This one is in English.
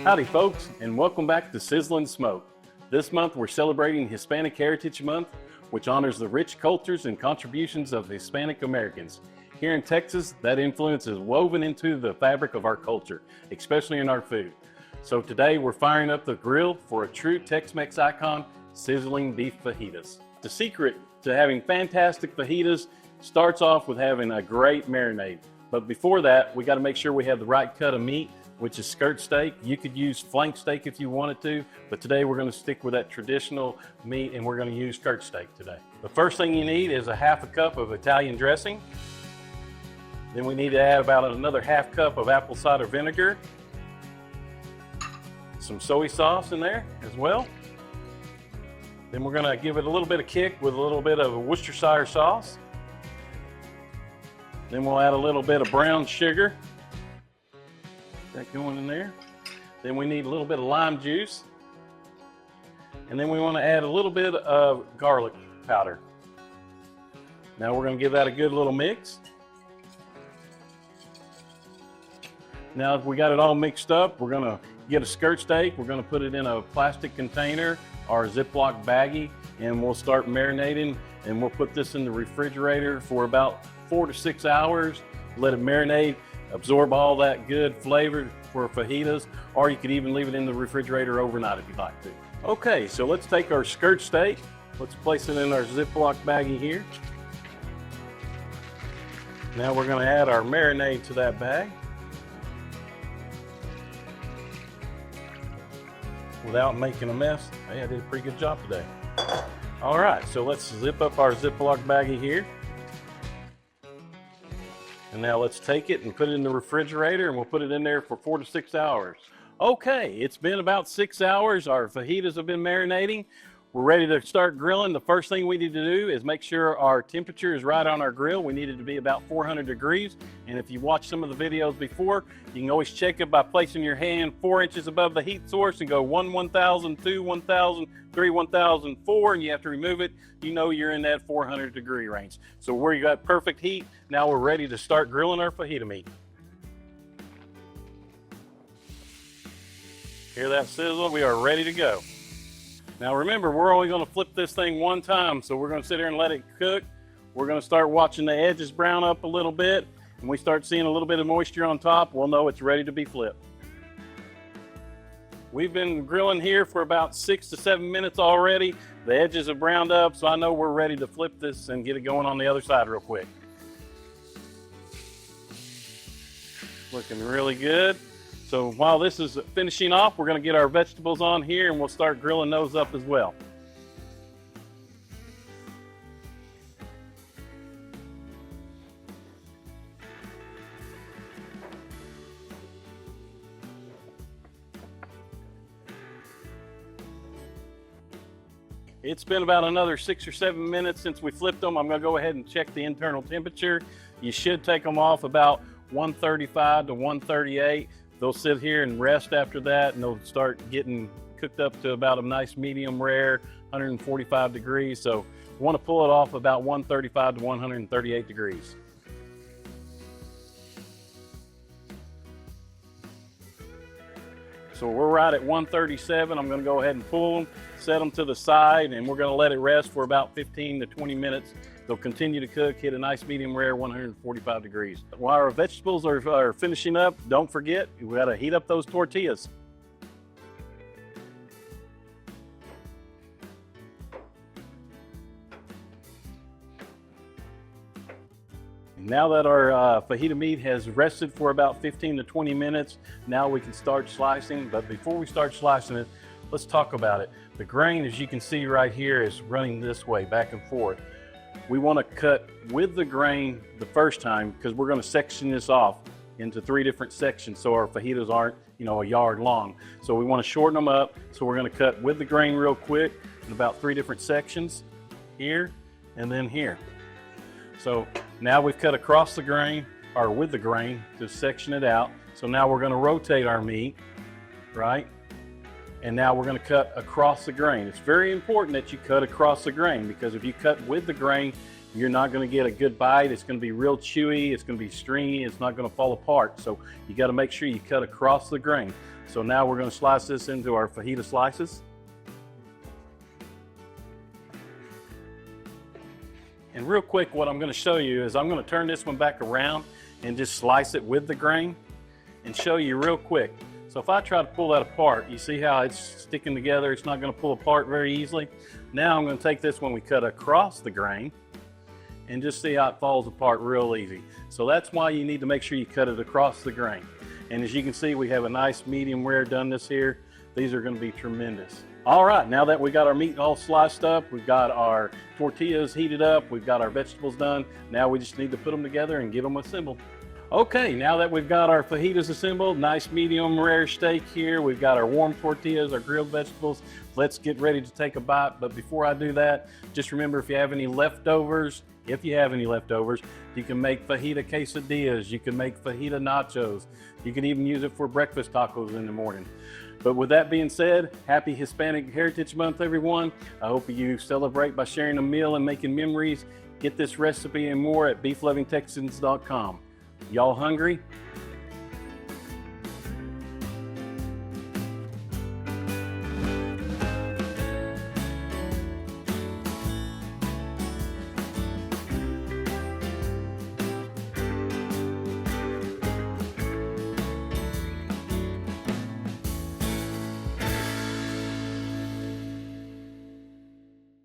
Howdy folks, and welcome back to Sizzle Smoke. This month we're celebrating Hispanic Heritage Month, which honors the rich cultures and contributions of Hispanic Americans. Here in Texas, that influence is woven into the fabric of our culture, especially in our food. So today we're firing up the grill for a true Tex-Mex icon, sizzling beef fajitas. The secret to having fantastic fajitas starts off with having a great marinade. But before that, we got to make sure we have the right cut of meat, which is skirt steak. You could use flank steak if you wanted to, but today we're going to stick with that traditional meat and we're going to use skirt steak today. The first thing you need is a half a cup of Italian dressing. Then we need to add about another half cup of apple cider vinegar. Some soy sauce in there as well. Then we're going to give it a little bit of kick with a little bit of Worcestershire sauce. Then we'll add a little bit of brown sugar. That going in there. Then we need a little bit of lime juice. And then we want to add a little bit of garlic powder. Now we're going to give that a good little mix. Now we got it all mixed up, we're going to get a skirt steak. We're going to put it in a plastic container or a Ziploc baggie, and we'll start marinating, and we'll put this in the refrigerator for about 4 to 6 hours. Let it marinate, absorb all that good flavor for fajitas, or you could even leave it in the refrigerator overnight if you'd like to. Okay, so let's take our skirt steak. Let's place it in our Ziploc baggie here. Now we're going to add our marinade to that bag. Without making a mess. Hey, I did a pretty good job today. All right, so let's zip up our Ziploc baggie here. And now let's take it and put it in the refrigerator, and we'll put it in there for 4 to 6 hours. Okay, it's been about 6 hours. Our fajitas have been marinating. We're ready to start grilling. The first thing we need to do is make sure our temperature is right on our grill. We need it to be about 400 degrees. And if you watched some of the videos before, you can always check it by placing your hand 4 inches above the heat source and go 1, 1,000, 2, 1,000, 3, 1,000, 4, and you have to remove it. You know you're in that 400 degree range. So where you got perfect heat, now we're ready to start grilling our fajita meat. Hear that sizzle? We are ready to go. Now remember, we're only going to flip this thing one time, so we're going to sit here and let it cook. We're going to start watching the edges brown up a little bit, and we start seeing a little bit of moisture on top, we'll know it's ready to be flipped. We've been grilling here for about 6 to 7 minutes already. The edges have browned up, so I know we're ready to flip this and get it going on the other side real quick. Looking really good. So while this is finishing off, we're going to get our vegetables on here and we'll start grilling those up as well. It's been about another 6 or 7 minutes since we flipped them. I'm going to go ahead and check the internal temperature. You should take them off about 135 to 138. They'll sit here and rest after that, and they'll start getting cooked up to about a nice medium rare, 145 degrees. So you want to pull it off about 135 to 138 degrees. So we're right at 137. I'm going to go ahead and pull them, set them to the side, and we're going to let it rest for about 15 to 20 minutes. They'll continue to cook, hit a nice medium rare, 145 degrees. While our vegetables are finishing up, don't forget, we got to heat up those tortillas. Now that our fajita meat has rested for about 15 to 20 minutes, now we can start slicing. But before we start slicing it, let's talk about it. The grain, as you can see right here, is running this way, back and forth. We want to cut with the grain the first time because we're going to section this off into 3 different sections so our fajitas aren't, a yard long. So we want to shorten them up. So we're going to cut with the grain real quick in about 3 different sections, here and then here. So now we've cut across the grain, or with the grain, to section it out. So now we're going to rotate our meat, right? And now we're going to cut across the grain. It's very important that you cut across the grain, because if you cut with the grain, you're not going to get a good bite. It's going to be real chewy, it's going to be stringy, it's not going to fall apart. So you got to make sure you cut across the grain. So now we're going to slice this into our fajita slices. And real quick, what I'm going to show you is I'm going to turn this one back around and just slice it with the grain and show you real quick. So if I try to pull that apart, you see how it's sticking together? It's not going to pull apart very easily. Now I'm going to take this one we cut across the grain and just see how it falls apart real easy. So that's why you need to make sure you cut it across the grain. And as you can see, we have a nice medium rare doneness here. These are going to be tremendous. All right, now that we got our meat all sliced up, we've got our tortillas heated up, we've got our vegetables done. Now we just need to put them together and get them assembled. Okay, now that we've got our fajitas assembled, nice medium rare steak here, we've got our warm tortillas, our grilled vegetables. Let's get ready to take a bite. But before I do that, just remember, if you have any leftovers, you can make fajita quesadillas, you can make fajita nachos, you can even use it for breakfast tacos in the morning. But with that being said, happy Hispanic Heritage Month, everyone. I hope you celebrate by sharing a meal and making memories. Get this recipe and more at beeflovingtexans.com. Y'all hungry?